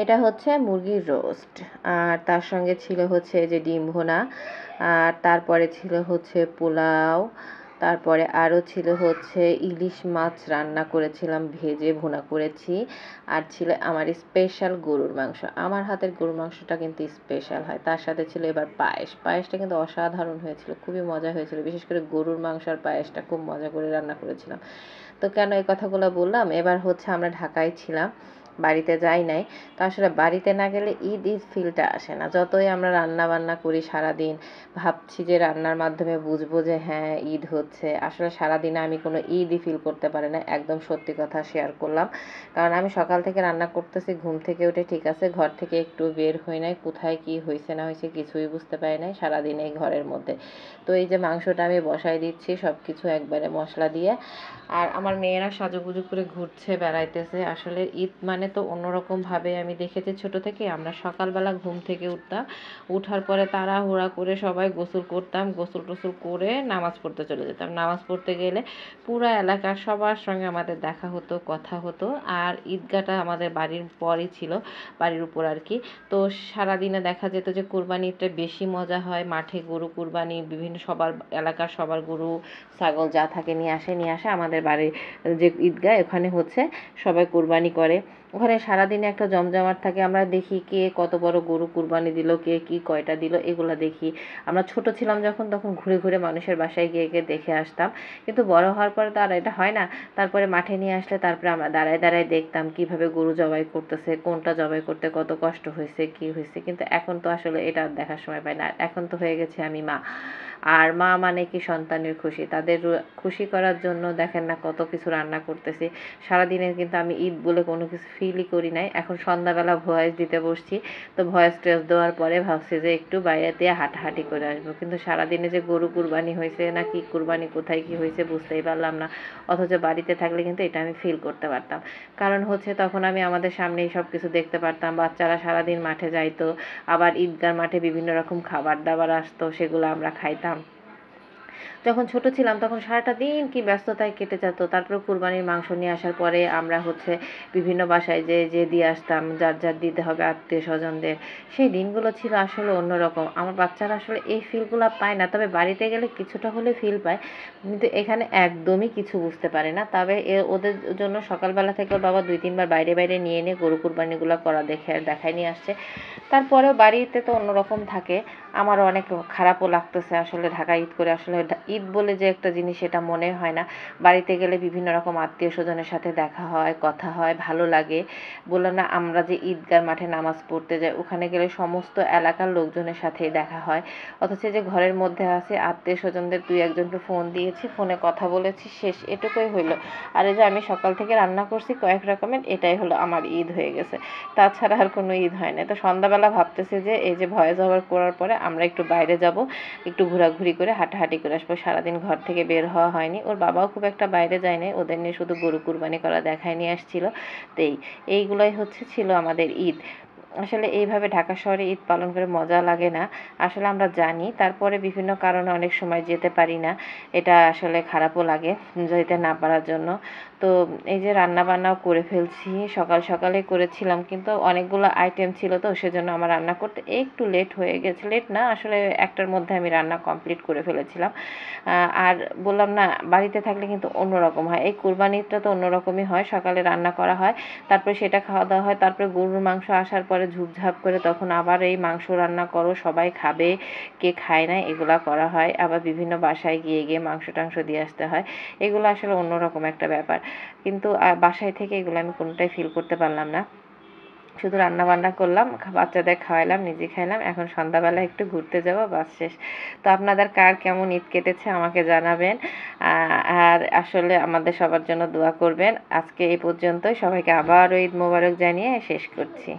এটা হচ্ছে মুরগির রোস্ট, আর তার সঙ্গে ছিল হচ্ছে যে ডিম ভুনা, আর তারপরে ছিল হচ্ছে পোলাও, তারপরে আরও ছিল হচ্ছে ইলিশ মাছ রান্না করেছিলাম, ভেজে ভুনা করেছি, আর ছিল আমার স্পেশাল গরুর মাংস। আমার হাতের গরুর মাংসটা কিন্তু স্পেশাল হয়। তার সাথে ছিল এবার পায়েস। পায়েসটা কিন্তু অসাধারণ হয়েছিল, খুবই মজা হয়েছিল। বিশেষ করে গরুর মাংস আর পায়েসটা খুব মজা করে রান্না করেছিলাম। তো কেন এই কথাগুলো বললাম, এবার হচ্ছে আমরা ঢাকায় ছিলাম, বাড়িতে যাই নাই। তো আসলে বাড়িতে না গেলে ঈদ ঈদ ফিলটা আসে না। যতই আমরা রান্না বান্না করি সারাদিন, ভাবছি যে রান্নার মাধ্যমে বুঝবো যে হ্যাঁ ঈদ হচ্ছে, আসলে সারাদিনে আমি কোনো ঈদই ফিল করতে পারি না। একদম সত্যি কথা শেয়ার করলাম। কারণ আমি সকাল থেকে রান্না করতেছি, ঘুম থেকে উঠে ঠিক আছে, ঘর থেকে একটু বের হই নাই, কোথায় কি হয়েছে না হয়েছে কিছুই বুঝতে পারি নাই সারাদিন এই ঘরের মধ্যে। তো এই যে মাংসটা আমি বসাই দিচ্ছি সব কিছু একবারে মশলা দিয়ে, আর আমার মেয়েরা সাজুগুজু করে ঘুরছে, বেড়াইতেছে। আসলে ঈদ মানে তো অন্যরকমভাবে আমি দেখেছি ছোটো থেকে। আমরা সকালবেলা ঘুম থেকে উঠতাম, উঠার পরে তাড়াহুড়া করে সবাই গোসল করতাম, গোসল টোসল করে নামাজ পড়তে চলে যেতাম। নামাজ পড়তে গেলে পুরা এলাকার সবার সঙ্গে আমাদের দেখা হতো, কথা হতো। আর ঈদগাহটা আমাদের বাড়ির পরই ছিল, বাড়ির উপর আর কি। তো সারাদিনে দেখা যেত যে কোরবানি ঈদটা বেশি মজা হয়। মাঠে গরু কোরবানি, বিভিন্ন সবার এলাকার সবার গরু ছাগল যা থাকে নিয়ে আসে আমাদের বাড়ির যে ঈদগাহ, ওখানে হচ্ছে সবাই কোরবানি করে। ওখানে সারাদিনে একটা জমজমাট থাকে। আমরা দেখি কে কত বড় গরু কুরবানি দিল, কে কি কয়টা দিল, এগুলো দেখি। আমরা ছোট ছিলাম যখন, তখন ঘুরে ঘুরে মানুষের বাসায় গিয়ে গিয়ে দেখে আসতাম। কিন্তু বড় হওয়ার পরে তো আর এটা হয় না। তারপরে মাঠে নিয়ে আসলে তারপরে আমরা দাঁড়ায় দাঁড়ায় দেখতাম কিভাবে গরু জবাই করতেছে, কোনটা জবাই করতে কত কষ্ট হয়েছে, কি হয়েছে। কিন্তু এখন তো আসলে এটা আর দেখার সময় পাই না। এখন তো হয়ে গেছে আমি মা, আর মা মানে কি সন্তানের খুশি, তাদের খুশি করার জন্য দেখেন না কত কিছু রান্না করতেছি। সারাদিনে কিন্তু আমি ঈদ বলে কোনো কিছু ফিলই করি নাই। এখন সন্ধ্যাবেলা ভয়েস দিতে বসছি, তো ভয়েস টেস্ট দেওয়ার পরে ভাবছি যে একটু বাইরে দিয়ে হাঁটাহাঁটি করে আসবো। কিন্তু সারাদিনে যে গরু কুরবানি হয়েছে না কি কুরবানি কোথায় কি হয়েছে বুঝতেই পারলাম না। অথচ বাড়িতে থাকলে কিন্তু এটা আমি ফিল করতে পারতাম। কারণ হচ্ছে তখন আমি আমাদের সামনেই সব কিছু দেখতে পারতাম। বাচ্চারা সারাদিন মাঠে যাইতো, আবার ঈদগার মাঠে বিভিন্ন রকম খাবার দাবার আসতো, সেগুলো আমরা খাইতাম। যখন ছোট ছিলাম তখন সারাটা দিন কি ব্যস্ততায় কেটে যেত। তারপরে কুরবানির মাংস নিয়ে আসার পরে আমরা হচ্ছে বিভিন্ন বাসায় যে দিয়ে আসতাম, যার যার দিতে হবে আত্মীয় স্বজনদের। সেই দিনগুলো ছিল আসলে অন্যরকম। আমার বাচ্চারা আসলে এই ফিলগুলো পায় না, তবে বাড়িতে গেলে কিছুটা হলে ফিল পায়, কিন্তু এখানে একদমই কিছু বুঝতে পারে না। তবে ওদের জন্য সকালবেলা থেকে ওর বাবা 2-3 বার বাইরে বাইরে নিয়ে নিয়ে গরু কুরবানিগুলো করা দেখায় নিয়ে আসছে। তারপরেও বাড়িতে তো অন্যরকম থাকে। আমারও অনেক খারাপও লাগতেছে আসলে ঢাকা ঈদ করে। আসলে ঈদ বলে যে একটা জিনিস সেটা মনে হয় না। বাড়িতে গেলে বিভিন্ন রকম আত্মীয় স্বজনের সাথে দেখা হয়, কথা হয়, ভালো লাগে। বললাম না, আমরা যে ঈদগার মাঠে নামাজ পড়তে যাই, ওখানে গেলে সমস্ত এলাকার লোকজনের সাথেই দেখা হয়। অথচ যে ঘরের মধ্যে আছে আত্মীয় স্বজনদের 2-1জনকে ফোন দিয়েছি, ফোনে কথা বলেছি, শেষ, এটুকুই হইলো। আর এই যে আমি সকাল থেকে রান্না করছি কয়েক রকমের, এটাই হলো আমার ঈদ হয়ে গেছে। তাছাড়া আর কোনো ঈদ হয় না। তো সন্ধ্যাবেলা ভাবতেছি যে এই যে ভয়েস ওভার করার পরে আমরা একটু বাইরে যাব, একটু ঘোরাঘুরি করে হাঁটাহাঁটি করে আসবো। সারাদিন ঘর থেকে বের হওয়া হয়নি। ওর বাবাও খুব একটা বাইরে যায় নাই, ওদের নিয়ে শুধু গরু কুরবানি করা দেখায় নিয়ে আসছিল। তো এইগুলোই ছিল আমাদের ঈদ। আসলে এইভাবে ঢাকা শহরে ঈদ পালন করে মজা লাগে না, আসলে আমরা জানি। তারপরে বিভিন্ন কারণে অনেক সময় যেতে পারি না, এটা আসলে খারাপও লাগে যেতে না পারার জন্য। তো এই যে রান্না বান্নাও করে ফেলছি, সকাল সকালে করেছিলাম, কিন্তু অনেকগুলো আইটেম ছিল, তো সেজন্য আমার রান্না করতে একটু লেট হয়ে গেছে। লেট না, আসলে 1টার মধ্যে আমি রান্না কমপ্লিট করে ফেলেছিলাম। আর বললাম না, বাড়িতে থাকলে কিন্তু অন্যরকম হয়। এই কোরবানিটা তো অন্যরকমই হয়। সকালে রান্না করা হয়, তারপরে সেটা খাওয়া দাওয়া হয়, তারপরে গরুর মাংস আসার পরে ঝুপঝাপ করে তখন আবার এই মাংস রান্না করো, সবাই খাবে, কে খায় না, এগুলা করা হয়। আবার বিভিন্ন বাসায় গিয়ে গিয়ে মাংস টাংস দিয়ে আসতে হয়। এগুলো আসলে অন্যরকম একটা ব্যাপার। কিন্তু বাসায় থেকে এগুলো আমি কোনোটাই ফিল করতে পারলাম না। শুধু রান্না বান্না করলাম, বাচ্চাদের খাওয়াইলাম, নিজে খাইলাম। এখন সন্ধ্যাবেলা একটু ঘুরতে যাব, বাস শেষ। তো আপনাদের কার কেমন ঈদ কেটেছে আমাকে জানাবেন। আর আসলে আমাদের সবার জন্য দোয়া করবেন। আজকে এই পর্যন্তই। সবাইকে আবারও ঈদ মোবারক জানিয়ে শেষ করছি।